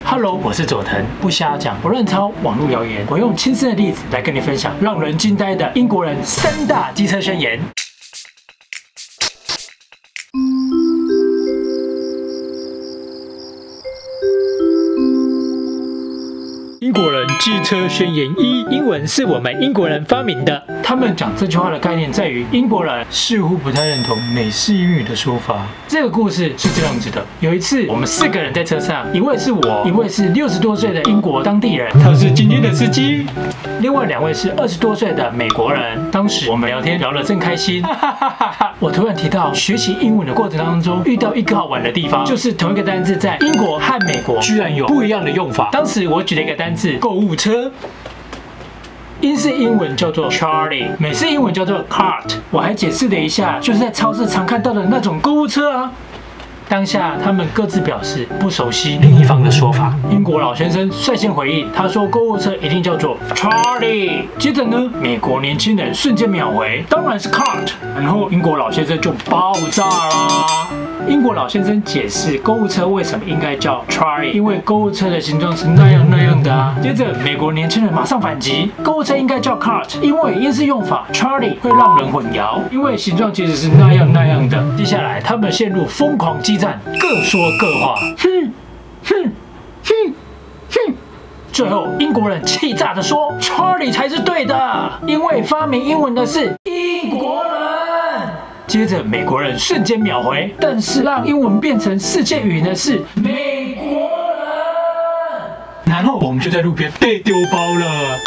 Hello， 我是佐藤，不瞎讲，不乱抄网络谣言，我用亲身的例子来跟你分享让人惊呆的英国人3大机车宣言。英国人机车宣言1：英文是我们英国人发明的。他们讲这句话的概念在于，英国人似乎不太认同美式英语的说法。这个故事是这样子的：有一次，我们4个人在车上，一位是我，一位是60多岁的英国当地人，他是今天的司机；另外2位是20多岁的美国人。当时我们聊天聊得正开心，我突然提到学习英文的过程当中遇到一个好玩的地方，就是同一个单字在英国和美国居然有不一样的用法。当时我举了一个单字购物车。英式英文叫做 Charlie， 美式英文叫做 Cart。我还解释了一下，就是在超市常看到的那种购物车啊。当下他们各自表示不熟悉另一方的说法。英国老先生率先回应，他说购物车一定叫做 Charlie。接着呢，美国年轻人瞬间秒回，当然是 Cart。然后英国老先生就爆炸啦。英国老先生解释购物车为什么应该叫 Charlie， 因为购物车的形状是那样的啊。接着美国年轻人马上反击，购物车应该叫 Cart， 因为英式用法 Charlie 会让人混淆，因为形状其实是那样的。接下来他们陷入疯狂激战，各说各话。最后英国人气炸的说 Charlie 才是对的，因为发明英文的是英国人。接着美国人瞬间秒回，但是让英文变成世界语言的是美国人。然后我们就在路边被丢包了。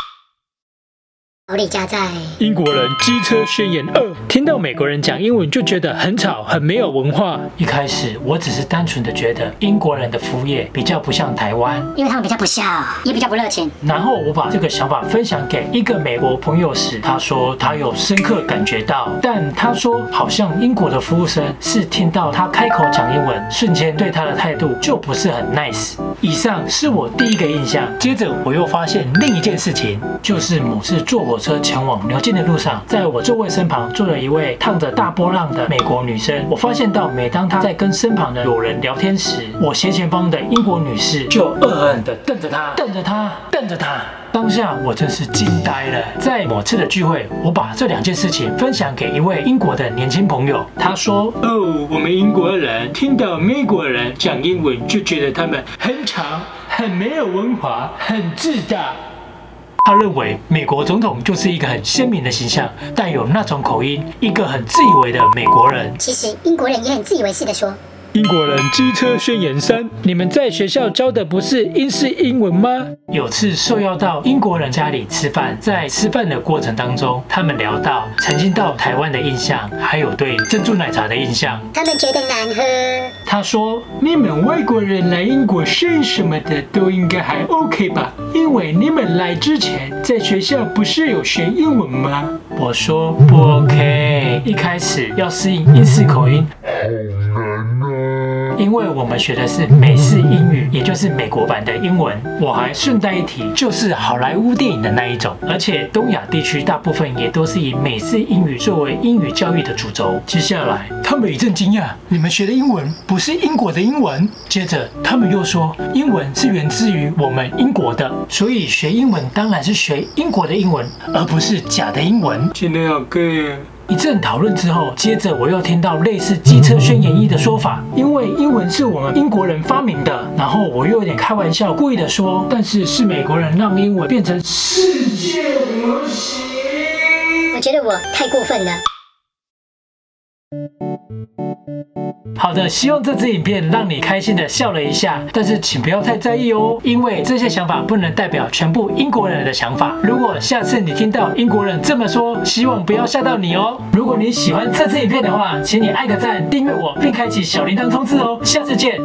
好李家在英国人机车宣言2：听到美国人讲英文就觉得很吵，很没有文化。一开始我只是单纯的觉得英国人的服务业比较不像台湾，因为他们比较不孝，也比较不热情。然后我把这个想法分享给一个美国朋友时，他说他有深刻感觉到，但他说好像英国的服务生是听到他开口讲英文，瞬间对他的态度就不是很 nice。以上是我第一个印象。接着我又发现另一件事情，就是某次坐火车前往牛津的路上，在我座位身旁坐了一位烫着大波浪的美国女生。我发现到，每当她在跟身旁的友人聊天时，我斜前方的英国女士就恶狠地瞪着她。当下我真是惊呆了。在某次的聚会，我把这2件事情分享给一位英国的年轻朋友，他说：“哦，我们英国人听到美国人讲英文，就觉得他们很吵、很没有文化、很自大。”他认为美国总统就是一个很鲜明的形象，带有那种口音，一个很自以为的美国人。其实英国人也很自以为是的说。英国人机车宣言3：你们在学校教的不是英式英文吗？有次受邀到英国人家里吃饭，在吃饭的过程当中，他们聊到曾经到台湾的印象，还有对珍珠奶茶的印象。他们觉得难喝。他说：“你们外国人来英国学什么的都应该还 OK 吧？因为你们来之前在学校不是有学英文吗？”我说：“不 OK， 一开始要适应英式口音。”因为我们学的是美式英语，也就是美国版的英文。我还顺带一提，就是好莱坞电影的那一种。而且东亚地区大部分也都是以美式英语作为英语教育的主轴。接下来他们一阵惊讶，你们学的英文不是英国的英文？接着他们又说，英文是源自于我们英国的，所以学英文当然是学英国的英文，而不是假的英文。真的好贵啊。一阵讨论之后，接着我又听到类似机车宣言1的说法，因为英文是我们英国人发明的。然后我又有点开玩笑，故意的说，但是是美国人让英文变成世界流行。我觉得我太过分了。好的，希望这支影片让你开心的笑了一下，但是请不要太在意哦，因为这些想法不能代表全部英国人的想法。如果下次你听到英国人这么说，希望不要吓到你哦。如果你喜欢这支影片的话，请你按个赞、订阅我，并开启小铃铛通知哦。下次见。